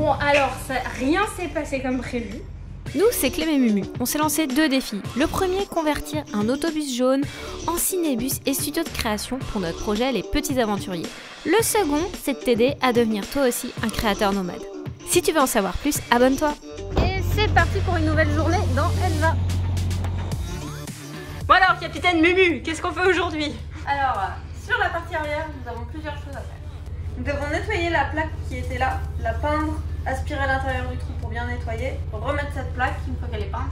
Bon alors, rien s'est passé comme prévu. Nous, c'est Clem et Mumu. On s'est lancé 2 défis. Le premier, convertir un autobus jaune en cinébus et studio de création pour notre projet Les Petits Aventuriers. Le second, c'est de t'aider à devenir toi aussi un créateur nomade. Si tu veux en savoir plus, abonne-toi. Et c'est parti pour une nouvelle journée dans Elva. Bon alors, capitaine Mumu, qu'est-ce qu'on fait aujourd'hui? Alors, sur la partie arrière, nous avons plusieurs choses à faire. Nous devons nettoyer la plaque qui était là, la peindre, aspirer l'intérieur du trou pour bien nettoyer, remettre cette plaque une fois qu'elle est peinte.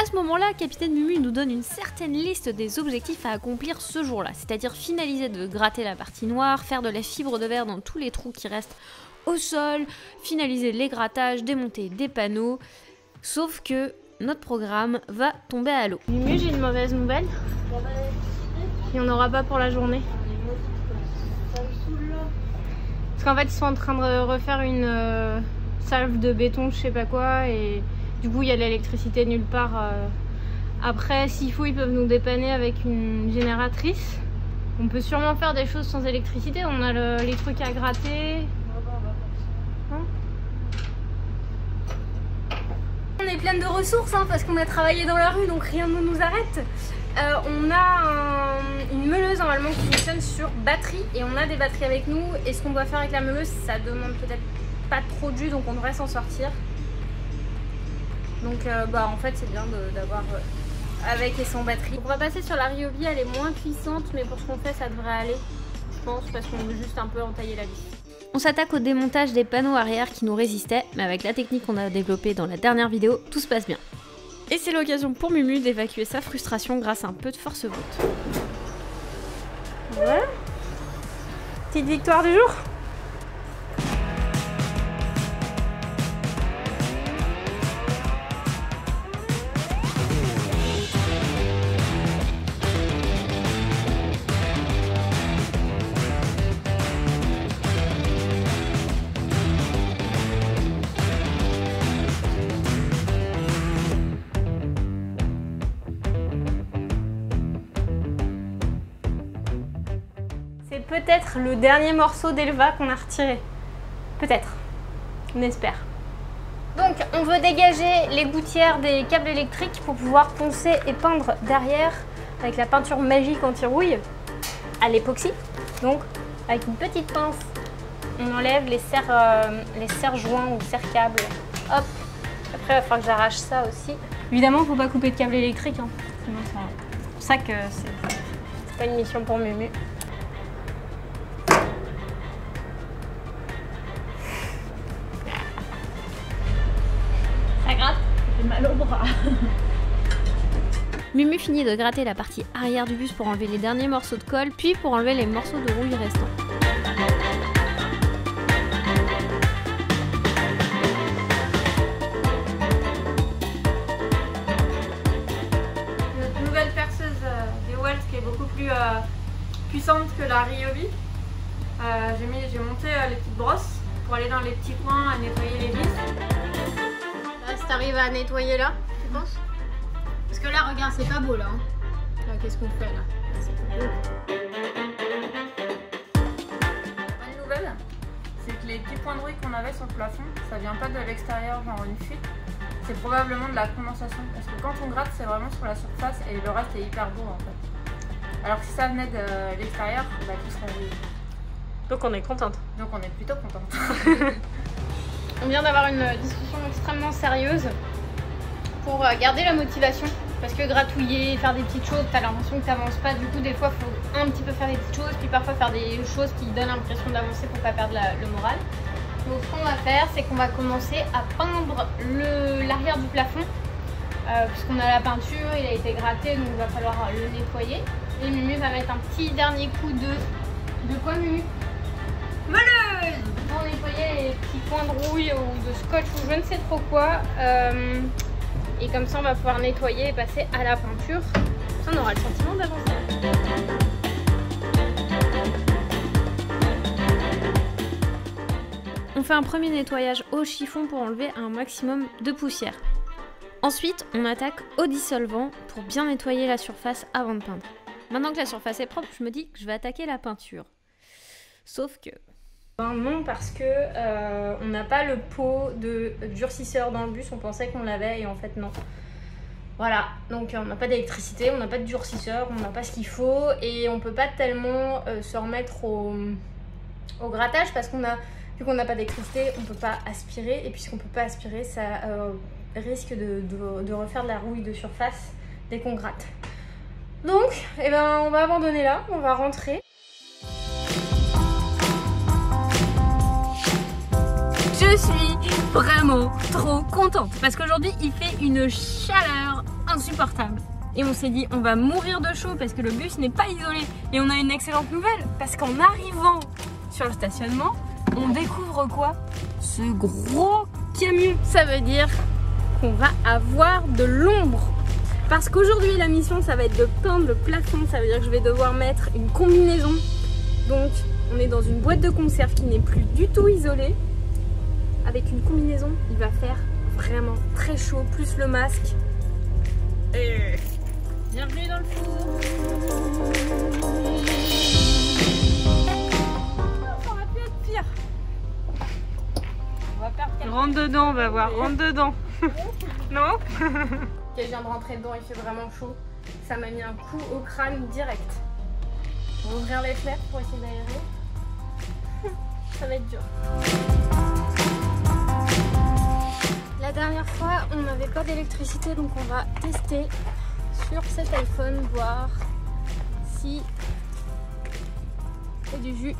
À ce moment-là, capitaine Mumu nous donne une certaine liste des objectifs à accomplir ce jour-là, c'est-à-dire finaliser de gratter la partie noire, faire de la fibre de verre dans tous les trous qui restent au sol, finaliser les grattages, démonter des panneaux, sauf que notre programme va tomber à l'eau. Mumu, j'ai une mauvaise nouvelle. Il n'y en aura pas pour la journée. Parce qu'en fait, ils sont en train de refaire une salve de béton, je sais pas quoi, et du coup, il y a de l'électricité nulle part. Après, s'il faut, ils peuvent nous dépanner avec une génératrice. On peut sûrement faire des choses sans électricité. On a les trucs à gratter. Hein? On est pleine de ressources hein, parce qu'on a travaillé dans la rue, donc rien ne nous arrête. On a une meuleuse normalement qui fonctionne sur batterie et on a des batteries avec nous, et ce qu'on doit faire avec la meuleuse ça demande peut-être pas trop de jus, donc on devrait s'en sortir. Donc en fait c'est bien d'avoir avec et sans batterie. Donc on va passer sur la Ryobi, elle est moins puissante mais pour ce qu'on fait ça devrait aller je pense, parce qu'on veut juste un peu entailler la vis. On s'attaque au démontage des panneaux arrière qui nous résistaient, mais avec la technique qu'on a développée dans la dernière vidéo, tout se passe bien. Et c'est l'occasion pour Mumu d'évacuer sa frustration grâce à un peu de force brute. Ouais. Petite victoire du jour. C'est peut-être le dernier morceau d'Elva qu'on a retiré. Peut-être. On espère. Donc on veut dégager les gouttières des câbles électriques pour pouvoir poncer et peindre derrière avec la peinture magique anti-rouille à l'époxy. Donc avec une petite pince, on enlève les serre-joints ou serre-câbles. Hop. Après il va falloir que j'arrache ça aussi. Évidemment, faut pas couper de câble électrique. Hein. Sinon, c'est pour ça que c'est pas une mission pour Mumu. Ça gratte, ça fait mal au bras. Mumu finit de gratter la partie arrière du bus pour enlever les derniers morceaux de colle, puis pour enlever les morceaux de rouille restants. Notre nouvelle perceuse DeWalt qui est beaucoup plus puissante que la Ryobi. J'ai monté les petites brosses pour aller dans les petits coins à nettoyer les vis. Là, si t'arrives à nettoyer là, tu penses? Parce que là, regarde, c'est pas beau là. Hein. Là, qu'est-ce qu'on fait là? C'est pas beau. Bonne nouvelle, c'est que les petits points de rouille qu'on avait sur le plafond, ça vient pas de l'extérieur, genre une fuite. C'est probablement de la condensation. Parce que quand on gratte, c'est vraiment sur la surface et le reste est hyper beau en fait. Alors que si ça venait de l'extérieur, bah, tout serait rouillé. Donc on est contente. Donc on est plutôt contente. On vient d'avoir une discussion extrêmement sérieuse pour garder la motivation. Parce que gratouiller, faire des petites choses, t'as l'impression que t'avances pas. Du coup, des fois, il faut un petit peu faire des petites choses, puis parfois faire des choses qui donnent l'impression d'avancer pour pas perdre le moral. Donc, ce qu'on va faire, c'est qu'on va commencer à peindre l'arrière du plafond. Puisqu'on a la peinture, il a été gratté, donc il va falloir le nettoyer. Et Mumu va mettre un petit dernier coup de quoi, Mumu? Meuleuse! Pour nettoyer les petits points de rouille ou de scotch ou je ne sais trop quoi. Et comme ça, on va pouvoir nettoyer et passer à la peinture. Ça, on aura le sentiment d'avancer. On fait un premier nettoyage au chiffon pour enlever un maximum de poussière. Ensuite, on attaque au dissolvant pour bien nettoyer la surface avant de peindre. Maintenant que la surface est propre, je me dis que je vais attaquer la peinture. Sauf que Non, parce que on n'a pas le pot de durcisseur dans le bus, on pensait qu'on l'avait et en fait non. Voilà, donc on n'a pas d'électricité, on n'a pas de durcisseur, on n'a pas ce qu'il faut et on peut pas tellement se remettre au grattage parce qu'on a, vu qu'on n'a pas d'électricité, on peut pas aspirer et puisqu'on peut pas aspirer, ça risque de refaire de la rouille de surface dès qu'on gratte. Donc, eh ben, on va abandonner là, on va rentrer. Je suis vraiment trop contente parce qu'aujourd'hui il fait une chaleur insupportable et on s'est dit on va mourir de chaud parce que le bus n'est pas isolé et on a une excellente nouvelle parce qu'en arrivant sur le stationnement on découvre quoi? Ce gros camion. Ça veut dire qu'on va avoir de l'ombre parce qu'aujourd'hui la mission ça va être de peindre le plafond, ça veut dire que je vais devoir mettre une combinaison, donc on est dans une boîte de conserve qui n'est plus du tout isolée. Avec une combinaison, il va faire vraiment très chaud, plus le masque. Et bienvenue dans le four. Ça aurait pu être pire. On va perdre quelqu'un. Rentre dedans, on va voir. Rentre dedans. Non? Je viens de rentrer dedans, il fait vraiment chaud. Ça m'a mis un coup au crâne direct. On va ouvrir les fenêtres pour essayer d'aérer. Ça va être dur. La dernière fois, on n'avait pas d'électricité, donc on va tester sur cet iPhone, voir si c'est du jus.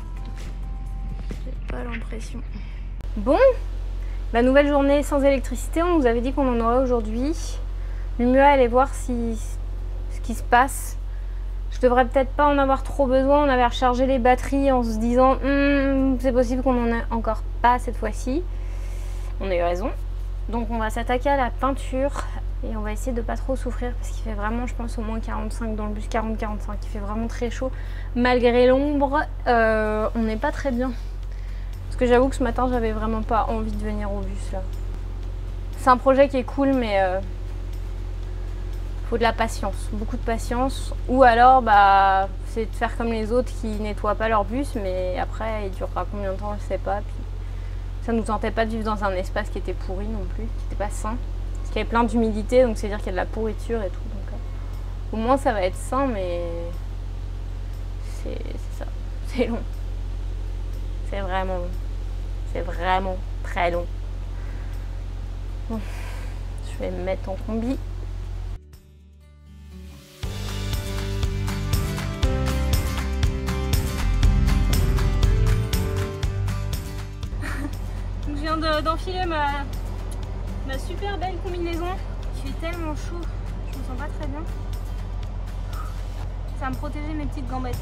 J'ai pas l'impression. Bon, la nouvelle journée sans électricité, on nous avait dit qu'on en aurait aujourd'hui. Le mieux à aller voir ce qui se passe. Je devrais peut-être pas en avoir trop besoin. On avait rechargé les batteries en se disant c'est possible qu'on en ait encore pas cette fois-ci. On a eu raison. Donc on va s'attaquer à la peinture et on va essayer de pas trop souffrir parce qu'il fait vraiment, je pense, au moins 45 dans le bus, 40-45. Il fait vraiment très chaud. Malgré l'ombre, on n'est pas très bien. Parce que j'avoue que ce matin, j'avais vraiment pas envie de venir au bus là. C'est un projet qui est cool, mais faut de la patience, beaucoup de patience. Ou alors, bah, c'est de faire comme les autres qui nettoient pas leur bus, mais après, il durera combien de temps, je sais pas. Puis, ça nous tentait pas de vivre dans un espace qui était pourri non plus, qui n'était pas sain. Parce qu'il y avait plein d'humidité, donc c'est-à-dire qu'il y a de la pourriture et tout. Donc, au moins ça va être sain, mais c'est ça. C'est long. C'est vraiment très long. Bon, je vais me mettre en combi. Je viens d'enfiler ma super belle combinaison. Il fait tellement chaud, je me sens pas très bien. Ça va me protéger mes petites gambettes.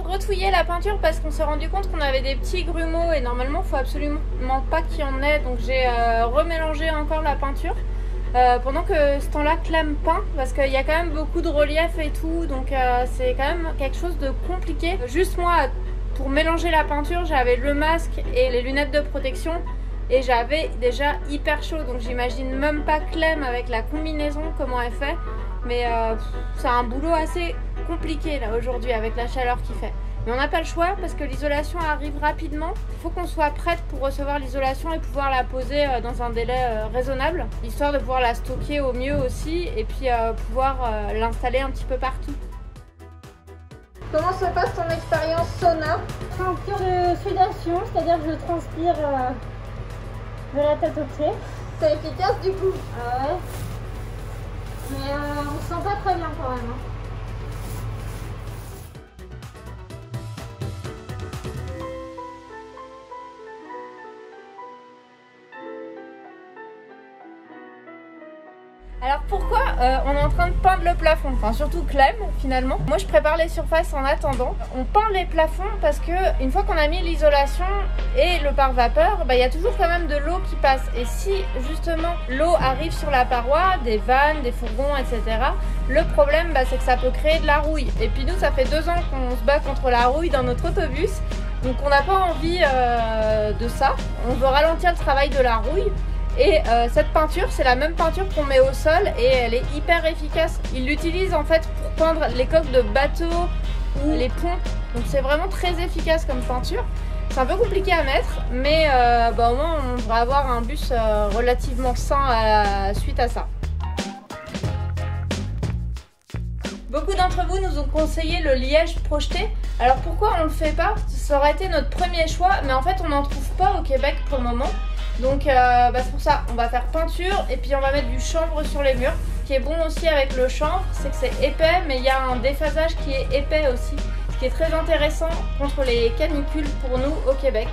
Retouiller la peinture parce qu'on s'est rendu compte qu'on avait des petits grumeaux et normalement il faut absolument pas qu'il y en ait, donc j'ai remélangé encore la peinture pendant que ce temps-là Clem peint parce qu'il y a quand même beaucoup de relief et tout, donc c'est quand même quelque chose de compliqué. Juste moi, pour mélanger la peinture, j'avais le masque et les lunettes de protection et j'avais déjà hyper chaud, donc j'imagine même pas Clem avec la combinaison comment elle fait, mais c'est un boulot assez compliqué là aujourd'hui avec la chaleur qu'il fait. Mais on n'a pas le choix parce que l'isolation arrive rapidement. Il faut qu'on soit prête pour recevoir l'isolation et pouvoir la poser dans un délai raisonnable, histoire de pouvoir la stocker au mieux aussi et puis pouvoir l'installer un petit peu partout. Comment se passe ton expérience sauna? Je suis en cure de sudation, c'est-à-dire que je transpire de la tête aux pieds. C'est efficace du coup? Ah ouais. Mais on se sent pas très bien quand même. Alors pourquoi on est en train de peindre le plafond? Enfin surtout Clem finalement. Moi je prépare les surfaces en attendant. On peint les plafonds parce que une fois qu'on a mis l'isolation et le pare-vapeur, il y a toujours quand même de l'eau qui passe. Et si justement l'eau arrive sur la paroi, des vannes, des fourgons, etc. Le problème c'est que ça peut créer de la rouille. Et puis nous ça fait 2 ans qu'on se bat contre la rouille dans notre autobus. Donc on n'a pas envie de ça. On veut ralentir le travail de la rouille. Et cette peinture, c'est la même peinture qu'on met au sol et elle est hyper efficace. Ils l'utilisent en fait pour peindre les coques de bateaux ou les ponts. Donc c'est vraiment très efficace comme peinture. C'est un peu compliqué à mettre, mais au moins on devrait avoir un bus relativement sain suite à ça. Beaucoup d'entre vous nous ont conseillé le liège projeté. Alors pourquoi on ne le fait pas? Ça aurait été notre premier choix, mais en fait on n'en trouve pas au Québec pour le moment. Donc c'est pour ça, on va faire peinture et puis on va mettre du chanvre sur les murs. Ce qui est bon aussi avec le chanvre, c'est que c'est épais, mais il y a un déphasage qui est épais aussi. Ce qui est très intéressant contre les canicules pour nous au Québec.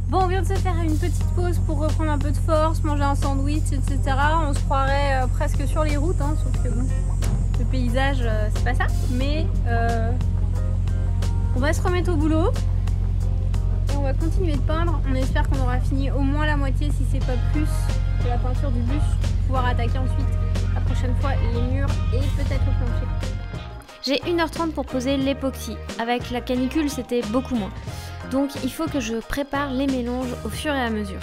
Bon, on vient de se faire une petite pause pour reprendre un peu de force, manger un sandwich, etc. On se croirait presque sur les routes, hein, sauf que bon, le paysage, c'est pas ça. Mais on va se remettre au boulot et on va continuer de peindre. On espère qu'on aura fini au moins la moitié, si c'est pas plus, de la peinture du bus, pour pouvoir attaquer ensuite la prochaine fois les murs et peut-être le plancher. J'ai 1h30 pour poser l'époxy. Avec la canicule, c'était beaucoup moins. Donc il faut que je prépare les mélanges au fur et à mesure.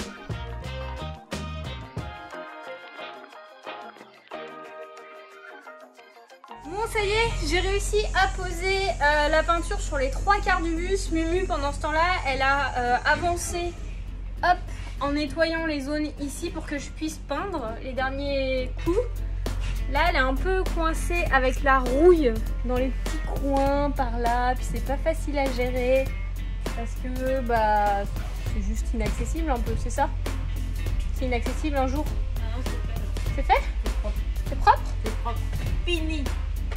Bon, ça y est, j'ai réussi à poser la peinture sur les 3/4 du bus. Mumu, pendant ce temps-là, elle a avancé, hop, en nettoyant les zones ici pour que je puisse peindre les derniers coups. Là, elle est un peu coincée avec la rouille dans les petits coins par là, puis c'est pas facile à gérer. Parce que c'est juste inaccessible un peu, c'est ça? C'est inaccessible un jour. Non, c'est fait. C'est propre? C'est propre. Fini.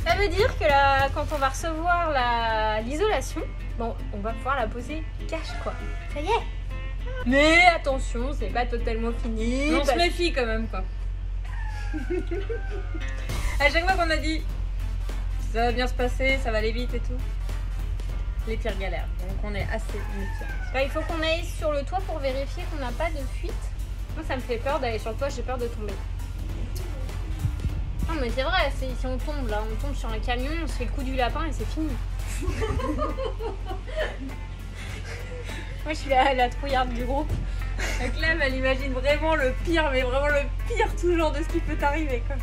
Ça veut dire que là, quand on va recevoir l'isolation, bon, on va pouvoir la poser cash quoi. Ça y est. Mais attention, c'est pas totalement fini. On se méfie quand même quoi. À chaque fois qu'on a dit ça va bien se passer, ça va aller vite et tout. Les pires galères, donc on est assez méfiants. Il faut qu'on aille sur le toit pour vérifier qu'on n'a pas de fuite. Moi ça me fait peur d'aller sur le toit, j'ai peur de tomber. Non mais c'est vrai, si on tombe là, on tombe sur un camion, on se fait le coup du lapin et c'est fini. Moi je suis la trouillarde du groupe. Donc là elle imagine vraiment le pire, mais vraiment le pire toujours de ce qui peut t'arriver quoi.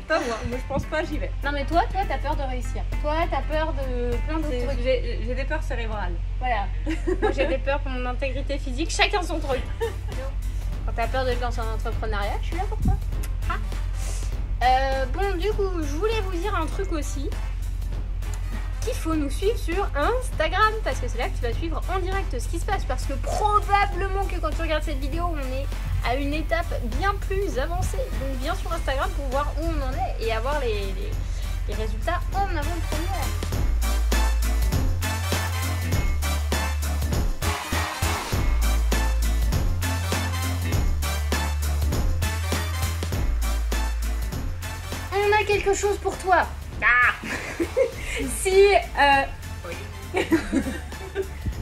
Pas moi je pense pas, j'y vais. Non mais toi t'as peur de réussir. Toi t'as peur de plein d'autres trucs. J'ai des peurs cérébrales. Voilà. Moi j'ai des peurs pour mon intégrité physique, chacun son truc. Quand t'as peur de te lancer en entrepreneuriat, je suis là pour toi. Bon du coup, je voulais vous dire un truc aussi. Qu'il faut nous suivre sur Instagram parce que c'est là que tu vas suivre en direct ce qui se passe, parce que probablement que quand tu regardes cette vidéo on est à une étape bien plus avancée, donc viens sur Instagram pour voir où on en est et avoir les résultats en avant-première. On a quelque chose pour toi. Ah si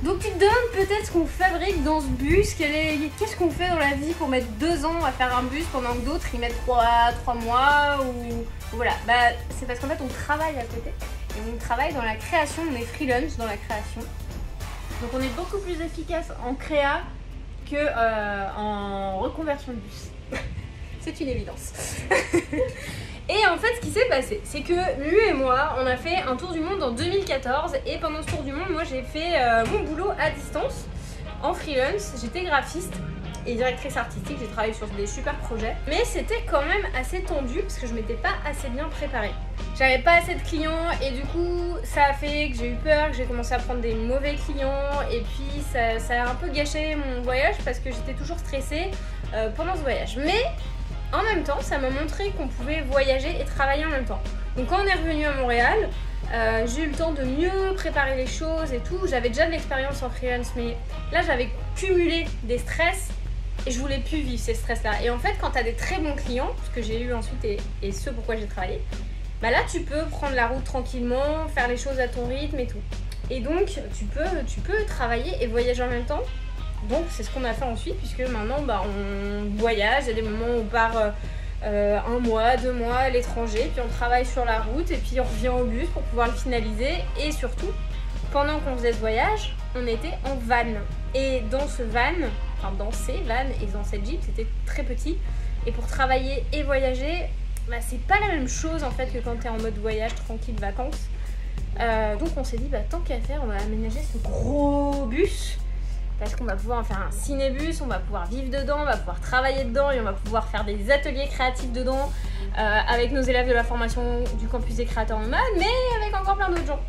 donc tu te demandes peut-être ce qu'on fabrique dans ce bus, qu'est-ce qu'on fait dans la vie pour mettre 2 ans à faire un bus pendant que d'autres ils mettent 3 mois ou voilà. C'est parce qu'en fait on travaille à côté et on travaille dans la création, on est freelance dans la création, donc on est beaucoup plus efficace en créa que en reconversion de bus. C'est une évidence. Et en fait, ce qui s'est passé, c'est que Mu et moi, on a fait un tour du monde en 2014. Et pendant ce tour du monde, moi j'ai fait mon boulot à distance, en freelance. J'étais graphiste et directrice artistique, j'ai travaillé sur des super projets. Mais c'était quand même assez tendu parce que je m'étais pas assez bien préparée. J'avais pas assez de clients et du coup, ça a fait que j'ai eu peur, que j'ai commencé à prendre des mauvais clients. Et puis, ça a un peu gâché mon voyage parce que j'étais toujours stressée pendant ce voyage. Mais en même temps, ça m'a montré qu'on pouvait voyager et travailler en même temps. Donc quand on est revenu à Montréal, j'ai eu le temps de mieux préparer les choses et tout. J'avais déjà de l'expérience en freelance, mais là j'avais cumulé des stress et je voulais plus vivre ces stress-là. Et en fait, quand tu as des très bons clients, ce que j'ai eu ensuite et ce pourquoi j'ai travaillé, bah là tu peux prendre la route tranquillement, faire les choses à ton rythme et tout. Et donc tu peux travailler et voyager en même temps. Donc c'est ce qu'on a fait ensuite, puisque maintenant bah, on voyage. Il y a des moments où on part 1 mois, 2 mois à l'étranger, puis on travaille sur la route et puis on revient au bus pour pouvoir le finaliser. Et surtout, pendant qu'on faisait ce voyage, on était en van. Et dans ce van, enfin dans ces vannes et dans cette Jeep, c'était très petit. Et pour travailler et voyager, bah, c'est pas la même chose en fait que quand tu es en mode voyage tranquille, vacances. Donc on s'est dit, bah, tant qu'à faire, on va aménager ce gros bus. Parce qu'on va pouvoir en faire un cinébus, on va pouvoir vivre dedans, on va pouvoir travailler dedans et on va pouvoir faire des ateliers créatifs dedans avec nos élèves de la formation du campus des créateurs nomades, mais avec encore plein d'autres gens.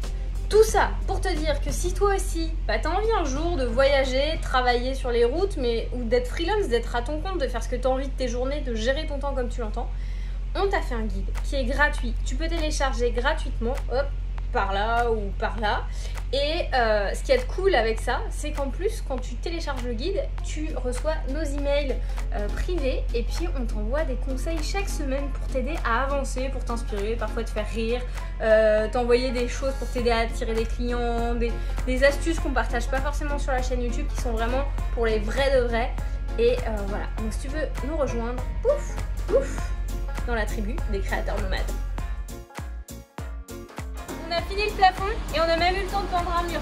Tout ça pour te dire que si toi aussi, bah, tu as envie un jour de voyager, travailler sur les routes, ou d'être freelance, d'être à ton compte, de faire ce que tu as envie de tes journées, de gérer ton temps comme tu l'entends, on t'a fait un guide qui est gratuit. Tu peux télécharger gratuitement, hop, par là ou par là. Et ce qui est cool avec ça, c'est qu'en plus quand tu télécharges le guide, tu reçois nos emails privés et puis on t'envoie des conseils chaque semaine pour t'aider à avancer, pour t'inspirer, parfois te faire rire, t'envoyer des choses pour t'aider à attirer des clients, des astuces qu'on partage pas forcément sur la chaîne YouTube qui sont vraiment pour les vrais de vrais. Et voilà, donc si tu veux nous rejoindre, pouf, pouf, dans la tribu des créateurs nomades. On a fini le plafond et on a même eu le temps de peindre un mur.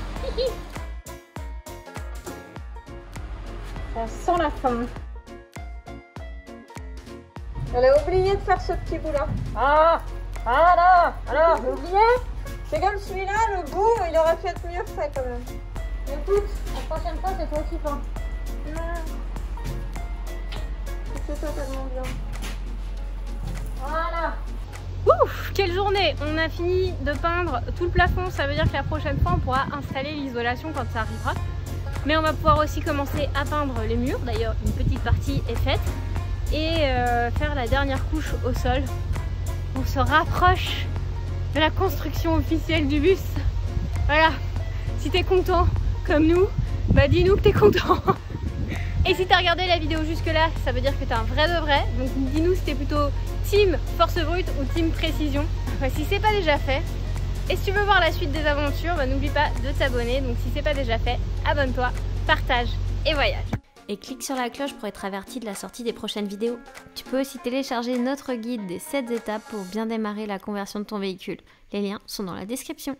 Ça sent la fin. Elle a oublié de faire ce petit bout là. Ah là. Alors, j'ai oublié. C'est comme celui-là, le bout, il aurait pu être mieux fait quand même. Écoute, la prochaine fois, c'est toi qui peins. C'est totalement bien. Voilà. Ouf, quelle journée! On a fini de peindre tout le plafond, ça veut dire que la prochaine fois on pourra installer l'isolation quand ça arrivera. Mais on va pouvoir aussi commencer à peindre les murs, d'ailleurs une petite partie est faite. Et faire la dernière couche au sol. On se rapproche de la construction officielle du bus. Voilà, si t'es content comme nous, bah dis-nous que t'es content. Et si t'as regardé la vidéo jusque là, ça veut dire que t'es un vrai de vrai. Donc dis-nous si t'es plutôt team force brute ou team précision. Enfin, si c'est pas déjà fait. Et si tu veux voir la suite des aventures, bah, n'oublie pas de t'abonner. Donc si c'est pas déjà fait, abonne-toi, partage et voyage. Et clique sur la cloche pour être averti de la sortie des prochaines vidéos. Tu peux aussi télécharger notre guide des 7 étapes pour bien démarrer la conversion de ton véhicule. Les liens sont dans la description.